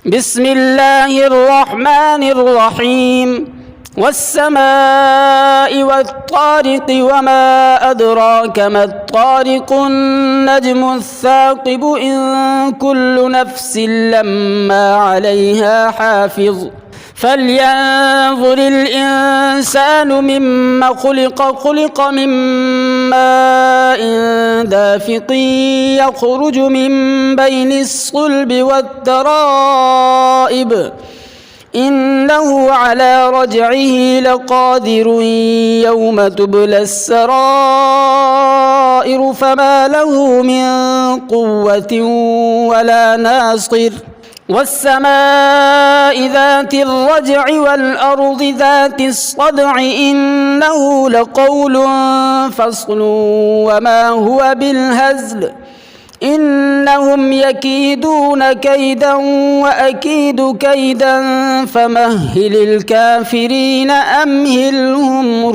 بسم الله الرحمن الرحيم والسماء والطارق وما أدراك ما الطارق النجم الثاقب إن كل نفس لما عليها حافظ فلينظر الإنسان مما خلق من ماء دافق يخرج من بين الصلب والترائب إنه على رجعه لقادر يوم تبلى السرائر فما له من قوة ولا ناصر والسماء ذات الرجع والأرض ذات الصدع إنه لقول فصل وما هو بالهزل إنهم يكيدون كيدا وأكيد كيدا فمهل الكافرين أمهلهم